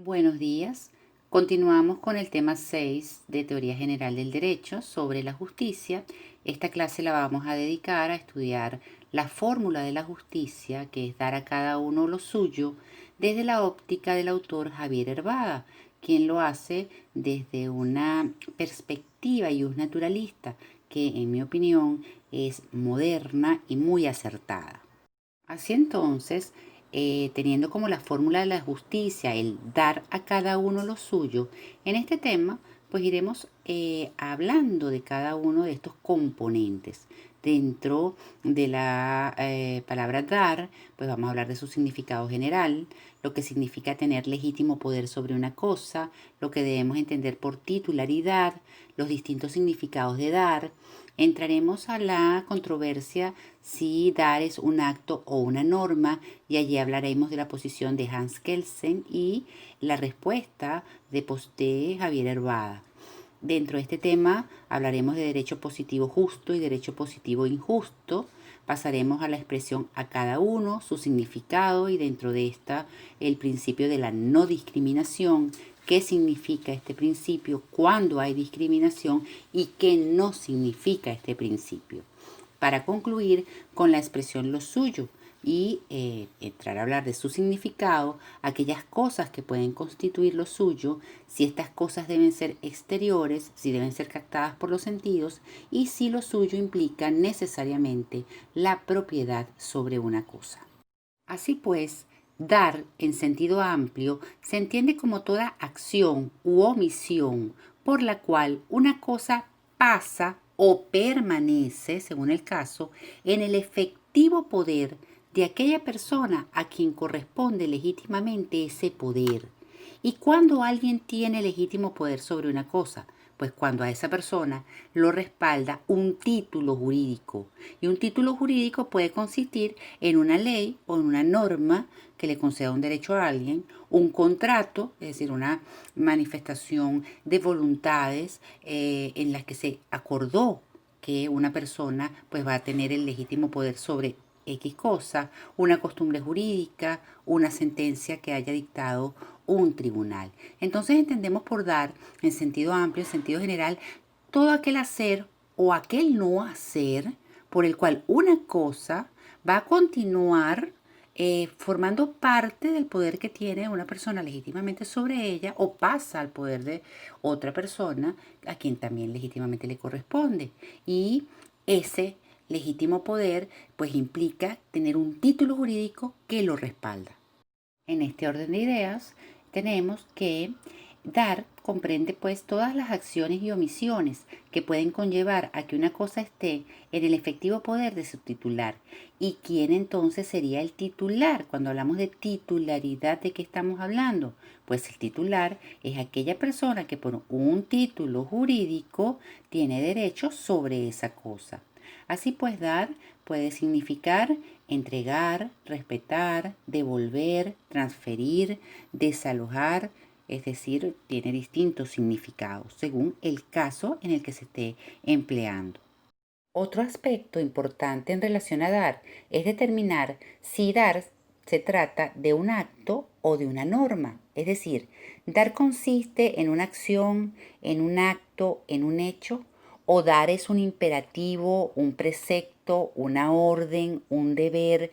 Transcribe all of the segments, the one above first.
Buenos días. Continuamos con el tema 6 de Teoría General del Derecho sobre la justicia. Esta clase la vamos a dedicar a estudiar la fórmula de la justicia, que es dar a cada uno lo suyo, desde la óptica del autor Javier Hervada, quien lo hace desde una perspectiva naturalista que, en mi opinión, es moderna y muy acertada. Así entonces, teniendo como la fórmula de la justicia el dar a cada uno lo suyo, en este tema pues iremos hablando de cada uno de estos componentes. Dentro de la palabra dar, pues vamos a hablar de su significado general, lo que significa tener legítimo poder sobre una cosa, lo que debemos entender por titularidad, los distintos significados de dar. Entraremos a la controversia si dar es un acto o una norma, y allí hablaremos de la posición de Hans Kelsen y la respuesta de Javier Hervada. Dentro de este tema hablaremos de derecho positivo justo y derecho positivo injusto. Pasaremos a la expresión a cada uno, su significado, y dentro de esta el principio de la no discriminación. ¿Qué significa este principio? ¿Cuándo hay discriminación? ¿Y qué no significa este principio? Para concluir con la expresión lo suyo y entrar a hablar de su significado, aquellas cosas que pueden constituir lo suyo, si estas cosas deben ser exteriores, si deben ser captadas por los sentidos y si lo suyo implica necesariamente la propiedad sobre una cosa. Así pues, dar en sentido amplio se entiende como toda acción u omisión por la cual una cosa pasa o permanece, según el caso, en el efectivo poder de aquella persona a quien corresponde legítimamente ese poder. ¿Y cuando alguien tiene legítimo poder sobre una cosa? Pues cuando a esa persona lo respalda un título jurídico. Y un título jurídico puede consistir en una ley o en una norma que le conceda un derecho a alguien, un contrato, es decir, una manifestación de voluntades en las que se acordó que una persona pues va a tener el legítimo poder sobre X cosa, una costumbre jurídica, una sentencia que haya dictado un tribunal. Entonces entendemos por dar, en sentido amplio, en sentido general, todo aquel hacer o aquel no hacer por el cual una cosa va a continuar formando parte del poder que tiene una persona legítimamente sobre ella o pasa al poder de otra persona a quien también legítimamente le corresponde. Y ese legítimo poder pues implica tener un título jurídico que lo respalda. En este orden de ideas tenemos que dar comprende pues todas las acciones y omisiones que pueden conllevar a que una cosa esté en el efectivo poder de su titular. ¿Y quién entonces sería el titular? Cuando hablamos de titularidad, ¿de qué estamos hablando? Pues el titular es aquella persona que por un título jurídico tiene derecho sobre esa cosa. Así pues, dar puede significar entregar, respetar, devolver, transferir, desalojar, es decir, tiene distintos significados según el caso en el que se esté empleando. Otro aspecto importante en relación a dar es determinar si dar se trata de un acto o de una norma. Es decir, dar consiste en una acción, en un acto, en un hecho, o dar es un imperativo, un precepto, una orden, un deber,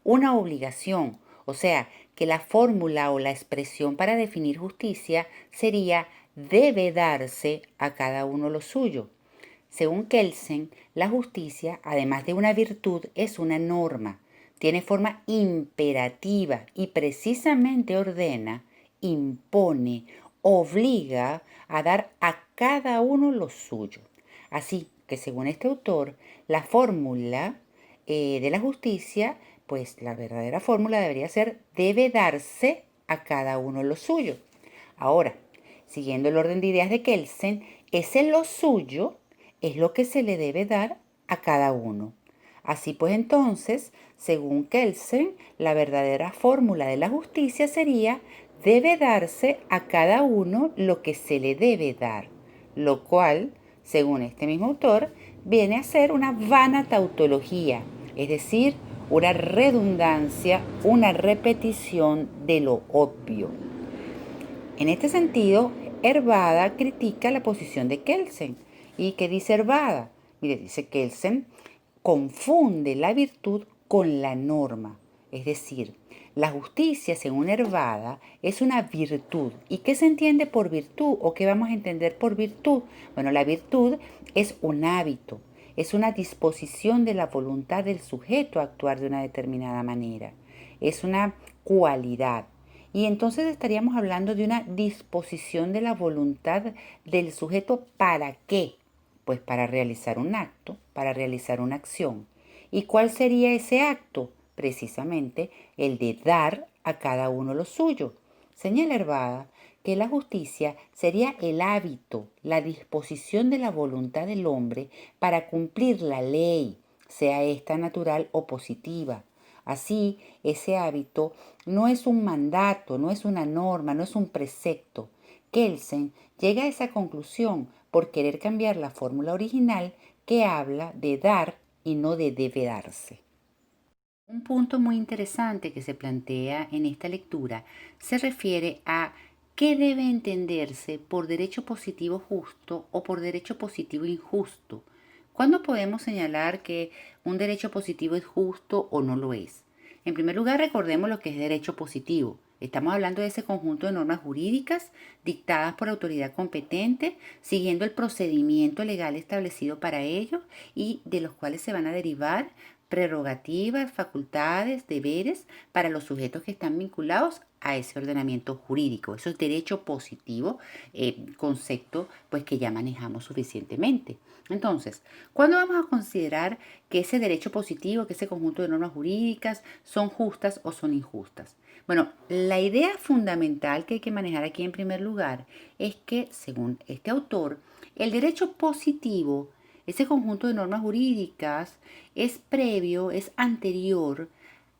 una obligación. O sea, que la fórmula o la expresión para definir justicia sería debe darse a cada uno lo suyo. Según Kelsen, la justicia, además de una virtud, es una norma, tiene forma imperativa y precisamente ordena, impone, obliga a dar a cada uno lo suyo. Así que según este autor, la fórmula de la justicia, pues la verdadera fórmula debería ser debe darse a cada uno lo suyo. Ahora, siguiendo el orden de ideas de Kelsen, ese lo suyo es lo que se le debe dar a cada uno. Así pues entonces, según Kelsen, la verdadera fórmula de la justicia sería debe darse a cada uno lo que se le debe dar, lo cual, según este mismo autor, viene a ser una vana tautología, es decir, una redundancia, una repetición de lo obvio. En este sentido, Hervada critica la posición de Kelsen. ¿Y qué dice Hervada? Mire, dice Kelsen confunde la virtud con la norma. Es decir, la justicia, según Hervada, es una virtud. ¿Y qué se entiende por virtud o qué vamos a entender por virtud? Bueno, la virtud es un hábito, es una disposición de la voluntad del sujeto a actuar de una determinada manera. Es una cualidad. Y entonces estaríamos hablando de una disposición de la voluntad del sujeto ¿para qué? Pues para realizar un acto, para realizar una acción. ¿Y cuál sería ese acto? Precisamente el de dar a cada uno lo suyo. Señala Hervada que la justicia sería el hábito, la disposición de la voluntad del hombre para cumplir la ley, sea esta natural o positiva. Así, ese hábito no es un mandato, no es una norma, no es un precepto. Kelsen llega a esa conclusión por querer cambiar la fórmula original que habla de dar y no de debe darse. Un punto muy interesante que se plantea en esta lectura se refiere a qué debe entenderse por derecho positivo justo o por derecho positivo injusto. ¿Cuándo podemos señalar que un derecho positivo es justo o no lo es? En primer lugar, recordemos lo que es derecho positivo. Estamos hablando de ese conjunto de normas jurídicas dictadas por autoridad competente, siguiendo el procedimiento legal establecido para ello y de los cuales se van a derivar prerrogativas, facultades, deberes para los sujetos que están vinculados a ese ordenamiento jurídico. Eso es derecho positivo, concepto pues que ya manejamos suficientemente. Entonces, ¿cuándo vamos a considerar que ese derecho positivo, que ese conjunto de normas jurídicas son justas o son injustas? Bueno, la idea fundamental que hay que manejar aquí en primer lugar es que, según este autor, el derecho positivo, ese conjunto de normas jurídicas, es previo, es anterior,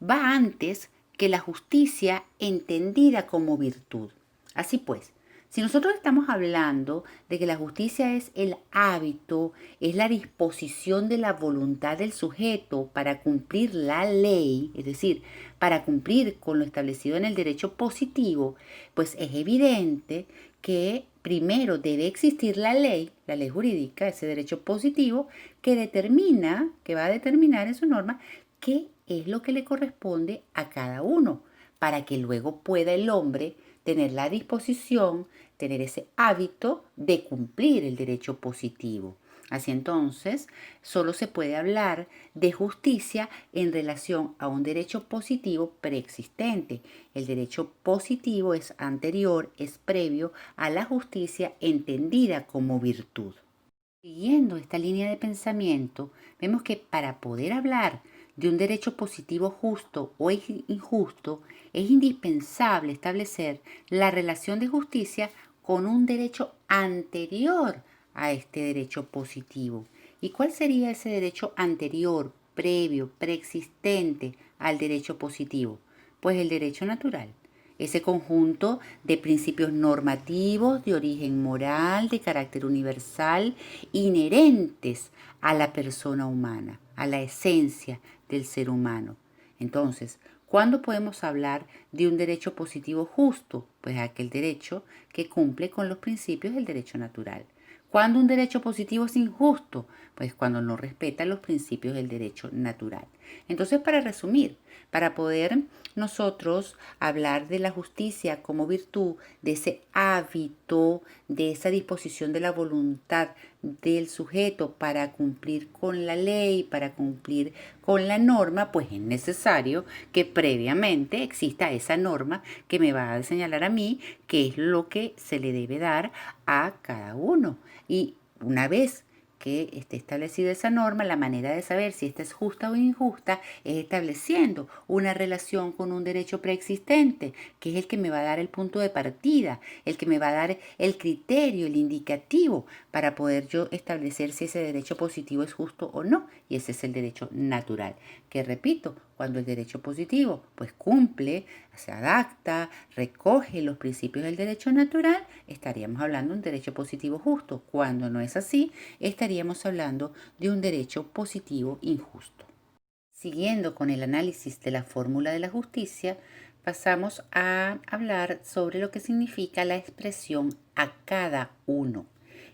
va antes que la justicia entendida como virtud. Así pues, si nosotros estamos hablando de que la justicia es el hábito, es la disposición de la voluntad del sujeto para cumplir la ley, es decir, para cumplir con lo establecido en el derecho positivo, pues es evidente que primero debe existir la ley jurídica, ese derecho positivo, que determina, que va a determinar en su norma qué es lo que le corresponde a cada uno, para que luego pueda el hombre tener la disposición, tener ese hábito de cumplir el derecho positivo. Así entonces, solo se puede hablar de justicia en relación a un derecho positivo preexistente. El derecho positivo es anterior, es previo a la justicia entendida como virtud. Siguiendo esta línea de pensamiento, vemos que para poder hablar de un derecho positivo justo o injusto, es indispensable establecer la relación de justicia con un derecho anterior a este derecho positivo. ¿Y cuál sería ese derecho anterior, previo, preexistente al derecho positivo? Pues el derecho natural. Ese conjunto de principios normativos de origen moral, de carácter universal, inherentes a la persona humana, a la esencia del ser humano. Entonces, ¿cuándo podemos hablar de un derecho positivo justo? Pues aquel derecho que cumple con los principios del derecho natural. ¿Cuándo un derecho positivo es injusto? Pues cuando no respeta los principios del derecho natural. Entonces, para resumir, para poder nosotros hablar de la justicia como virtud, de ese hábito, de esa disposición de la voluntad del sujeto para cumplir con la ley, para cumplir con la norma, pues es necesario que previamente exista esa norma que me va a señalar a mí qué es lo que se le debe dar a cada uno. Y una vez que esté establecida esa norma, la manera de saber si esta es justa o injusta es estableciendo una relación con un derecho preexistente, que es el que me va a dar el punto de partida, el que me va a dar el criterio, el indicativo para poder yo establecer si ese derecho positivo es justo o no. Y ese es el derecho natural, que repito, cuando el derecho positivo pues cumple, se adapta, recoge los principios del derecho natural, estaríamos hablando de un derecho positivo justo. Cuando no es así, estaríamos hablando de un derecho positivo injusto. Siguiendo con el análisis de la fórmula de la justicia, pasamos a hablar sobre lo que significa la expresión a cada uno.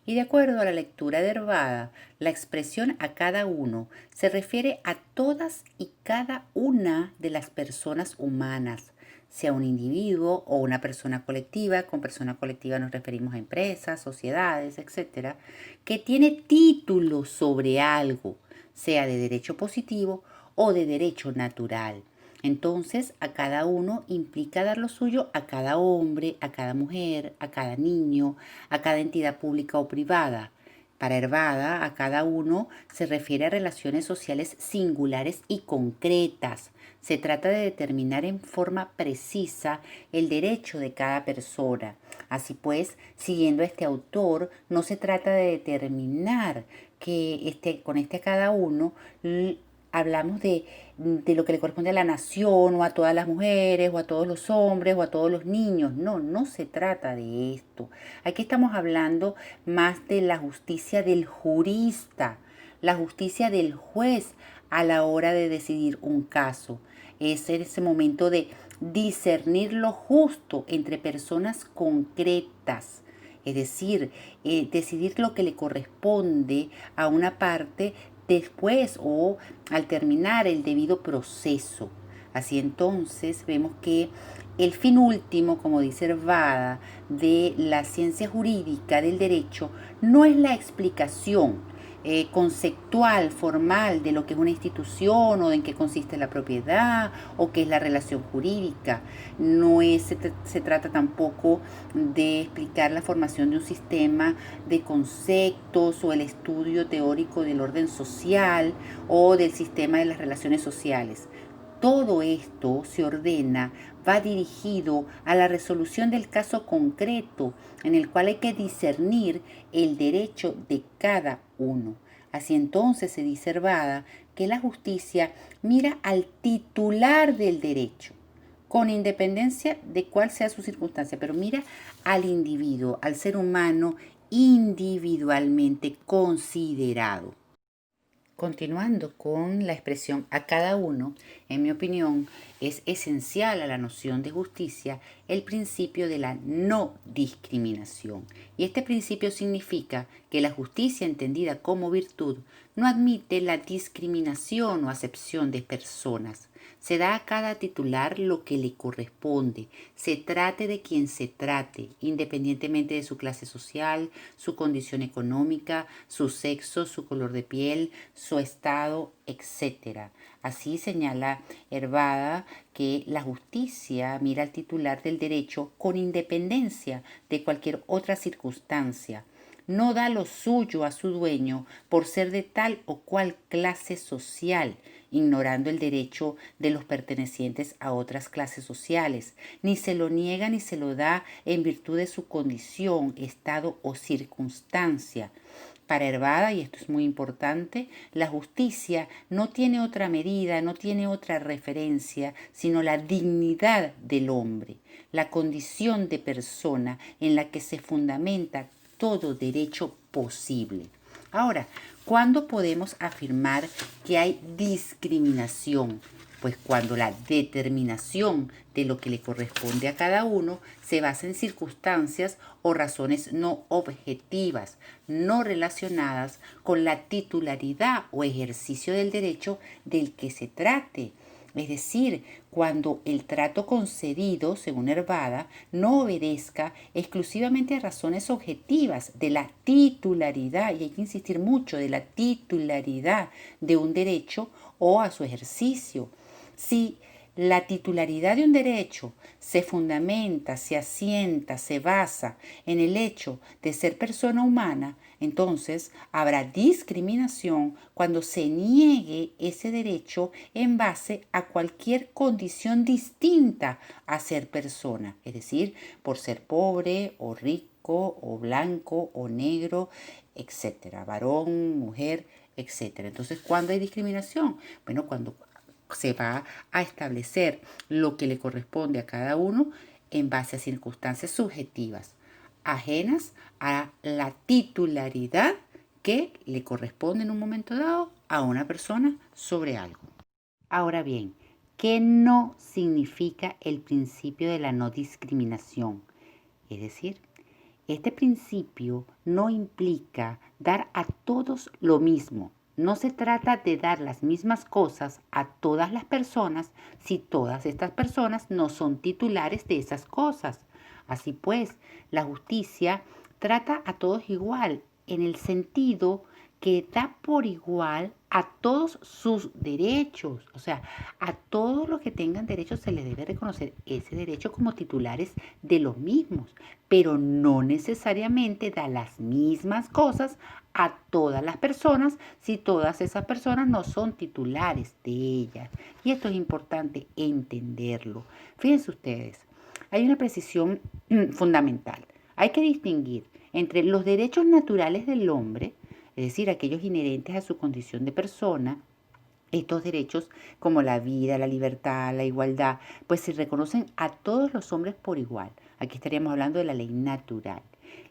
Y de acuerdo a la lectura de Hervada, la expresión a cada uno se refiere a todas y cada una de las personas humanas, sea un individuo o una persona colectiva. Con persona colectiva nos referimos a empresas, sociedades, etcétera, que tiene título sobre algo, sea de derecho positivo o de derecho natural. Entonces, a cada uno implica dar lo suyo a cada hombre, a cada mujer, a cada niño, a cada entidad pública o privada. Para Hervada, a cada uno se refiere a relaciones sociales singulares y concretas. Se trata de determinar en forma precisa el derecho de cada persona. Así pues, siguiendo a este autor, no se trata de determinar que con a cada uno hablamos de lo que le corresponde a la nación o a todas las mujeres o a todos los hombres o a todos los niños. No, no se trata de esto. Aquí estamos hablando más de la justicia del jurista, la justicia del juez a la hora de decidir un caso. Es en ese momento de discernir lo justo entre personas concretas. Es decir, decidir lo que le corresponde a una parte después o al terminar el debido proceso. Así entonces vemos que el fin último, como dice Hervada, de la ciencia jurídica del derecho no es la explicación conceptual, formal de lo que es una institución o en qué consiste la propiedad o qué es la relación jurídica. No se trata tampoco de explicar la formación de un sistema de conceptos o el estudio teórico del orden social o del sistema de las relaciones sociales. Todo esto se ordena, va dirigido a la resolución del caso concreto en el cual hay que discernir el derecho de cada uno. Así entonces se dice Hervada que la justicia mira al titular del derecho, con independencia de cuál sea su circunstancia, pero mira al individuo, al ser humano individualmente considerado. Continuando con la expresión a cada uno, en mi opinión, es esencial a la noción de justicia el principio de la no discriminación. Y este principio significa que la justicia entendida como virtud no admite la discriminación o acepción de personas. Se da a cada titular lo que le corresponde, se trate de quien se trate, independientemente de su clase social, su condición económica, su sexo, su color de piel, su estado, etc. Así señala Hervada que la justicia mira al titular del derecho con independencia de cualquier otra circunstancia. No da lo suyo a su dueño por ser de tal o cual clase social, ignorando el derecho de los pertenecientes a otras clases sociales, ni se lo niega ni se lo da en virtud de su condición, estado o circunstancia. Para Hervada, y esto es muy importante, la justicia no tiene otra medida, no tiene otra referencia, sino la dignidad del hombre, la condición de persona en la que se fundamenta todo derecho posible. Ahora, ¿cuándo podemos afirmar que hay discriminación? Pues cuando la determinación de lo que le corresponde a cada uno se basa en circunstancias o razones no objetivas, no relacionadas con la titularidad o ejercicio del derecho del que se trate. Es decir, cuando el trato concedido, según Hervada, no obedezca exclusivamente a razones objetivas de la titularidad, y hay que insistir mucho, de la titularidad de un derecho o a su ejercicio. Si la titularidad de un derecho se fundamenta, se asienta, se basa en el hecho de ser persona humana, entonces habrá discriminación cuando se niegue ese derecho en base a cualquier condición distinta a ser persona, es decir, por ser pobre o rico o blanco o negro, etcétera, varón, mujer, etcétera. Entonces, ¿cuándo hay discriminación? Bueno, cuando se va a establecer lo que le corresponde a cada uno en base a circunstancias subjetivas, ajenas a la titularidad que le corresponde en un momento dado a una persona sobre algo. Ahora bien, ¿Qué no significa el principio de la no discriminación? Es decir, este principio no implica dar a todos lo mismo. No se trata de dar las mismas cosas a todas las personas si todas estas personas no son titulares de esas cosas. Así pues, la justicia trata a todos igual en el sentido que da por igual a todos sus derechos. O sea, a todos los que tengan derechos se les debe reconocer ese derecho como titulares de los mismos, pero no necesariamente da las mismas cosas a todas las personas si todas esas personas no son titulares de ellas. Y esto es importante entenderlo. Fíjense ustedes, hay una precisión fundamental. Hay que distinguir entre los derechos naturales del hombre, es decir, aquellos inherentes a su condición de persona. Estos derechos, como la vida, la libertad, la igualdad, pues se reconocen a todos los hombres por igual. Aquí estaríamos hablando de la ley natural.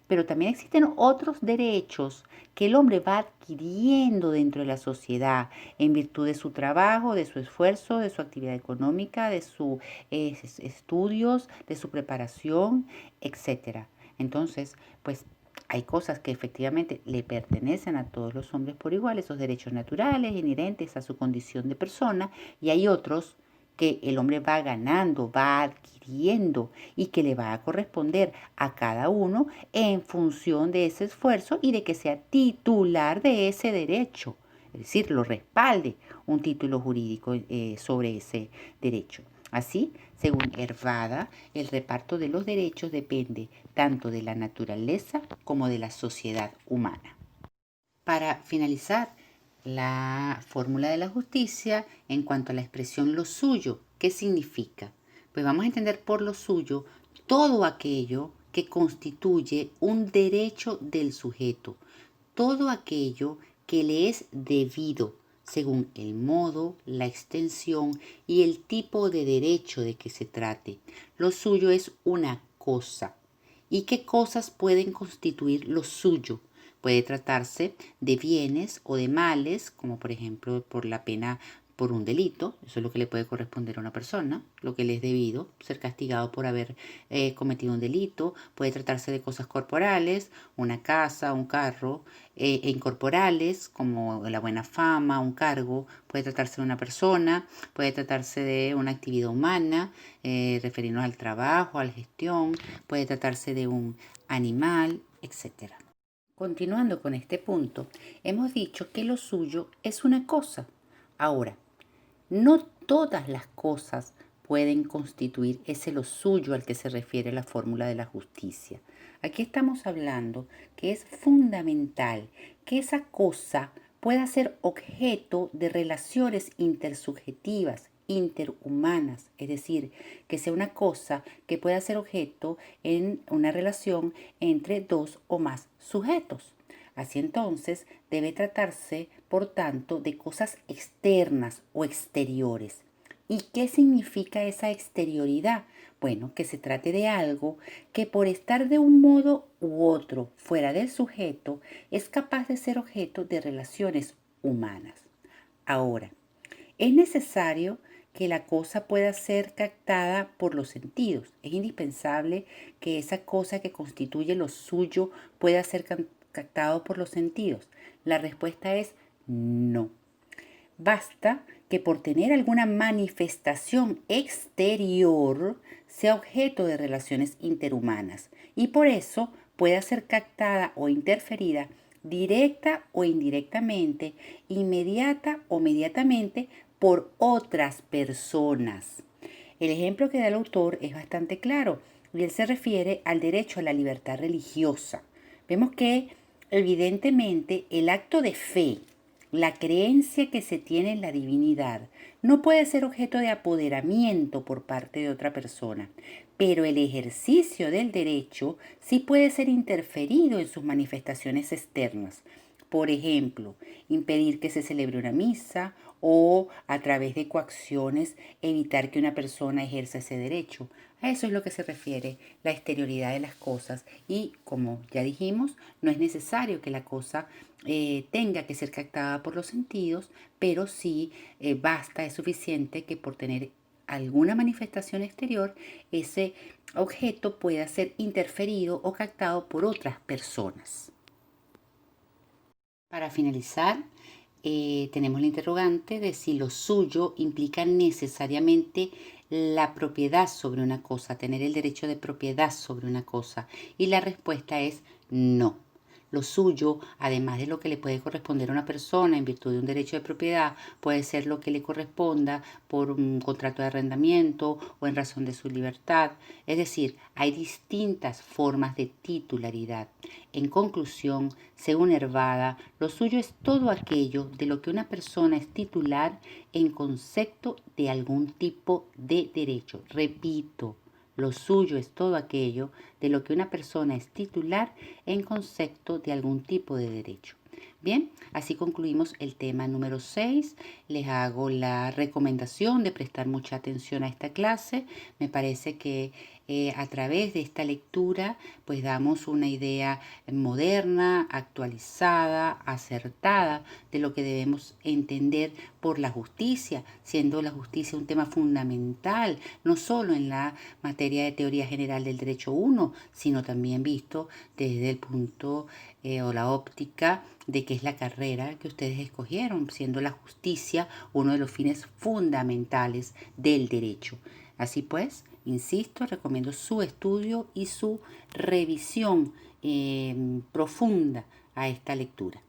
Pero también existen otros derechos que el hombre va adquiriendo dentro de la sociedad en virtud de su trabajo, de su esfuerzo, de su actividad económica, de sus estudios, de su preparación, etcétera. Entonces, pues hay cosas que efectivamente le pertenecen a todos los hombres por igual, esos derechos naturales inherentes a su condición de persona, y hay otros que el hombre va ganando, va adquiriendo y que le va a corresponder a cada uno en función de ese esfuerzo y de que sea titular de ese derecho, es decir, lo respalde un título jurídico sobre ese derecho. Así, según Hervada, el reparto de los derechos depende tanto de la naturaleza como de la sociedad humana. Para finalizar, la fórmula de la justicia en cuanto a la expresión lo suyo, ¿qué significa? Pues vamos a entender por lo suyo todo aquello que constituye un derecho del sujeto, todo aquello que le es debido según el modo, la extensión y el tipo de derecho de que se trate. Lo suyo es una cosa. ¿Y qué cosas pueden constituir lo suyo? Puede tratarse de bienes o de males, como por ejemplo por la pena por un delito, eso es lo que le puede corresponder a una persona, lo que le es debido, ser castigado por haber cometido un delito. Puede tratarse de cosas corporales, una casa, un carro, e incorporales, como la buena fama, un cargo. Puede tratarse de una persona, puede tratarse de una actividad humana, referirnos al trabajo, a la gestión, puede tratarse de un animal, etcétera. Continuando con este punto, hemos dicho que lo suyo es una cosa. Ahora, no todas las cosas pueden constituir ese lo suyo al que se refiere la fórmula de la justicia. Aquí estamos hablando que es fundamental que esa cosa pueda ser objeto de relaciones intersubjetivas, interhumanas, es decir, que sea una cosa que pueda ser objeto en una relación entre dos o más sujetos. Así entonces, debe tratarse, por tanto, de cosas externas o exteriores. ¿Y qué significa esa exterioridad? Bueno, que se trate de algo que por estar de un modo u otro fuera del sujeto es capaz de ser objeto de relaciones humanas. Ahora, es necesario que la cosa pueda ser captada por los sentidos. Es indispensable que esa cosa que constituye lo suyo pueda ser captado por los sentidos. La respuesta es no. Basta que por tener alguna manifestación exterior sea objeto de relaciones interhumanas y por eso pueda ser captada o interferida directa o indirectamente, inmediata o mediatamente por otras personas. El ejemplo que da el autor es bastante claro y él se refiere al derecho a la libertad religiosa. Vemos que evidentemente el acto de fe, la creencia que se tiene en la divinidad, no puede ser objeto de apoderamiento por parte de otra persona, pero el ejercicio del derecho sí puede ser interferido en sus manifestaciones externas. Por ejemplo, impedir que se celebre una misa o a través de coacciones evitar que una persona ejerza ese derecho. A eso es lo que se refiere la exterioridad de las cosas y, como ya dijimos, no es necesario que la cosa tenga que ser captada por los sentidos, pero sí basta, es suficiente que por tener alguna manifestación exterior, ese objeto pueda ser interferido o captado por otras personas. Para finalizar, tenemos la interrogante de si lo suyo implica necesariamente la propiedad sobre una cosa, tener el derecho de propiedad sobre una cosa. Y la respuesta es no. Lo suyo, además de lo que le puede corresponder a una persona en virtud de un derecho de propiedad, puede ser lo que le corresponda por un contrato de arrendamiento o en razón de su libertad. Es decir, hay distintas formas de titularidad. En conclusión, según Hervada, lo suyo es todo aquello de lo que una persona es titular en concepto de algún tipo de derecho. Repito, lo suyo es todo aquello de lo que una persona es titular en concepto de algún tipo de derecho. Bien, así concluimos el tema número 6. Les hago la recomendación de prestar mucha atención a esta clase. Me parece que a través de esta lectura pues damos una idea moderna, actualizada, acertada de lo que debemos entender por la justicia, siendo la justicia un tema fundamental, no solo en la materia de teoría general del derecho 1, sino también visto desde el punto o la óptica de que es la carrera que ustedes escogieron, siendo la justicia uno de los fines fundamentales del derecho. Así pues, insisto, recomiendo su estudio y su revisión profunda a esta lectura.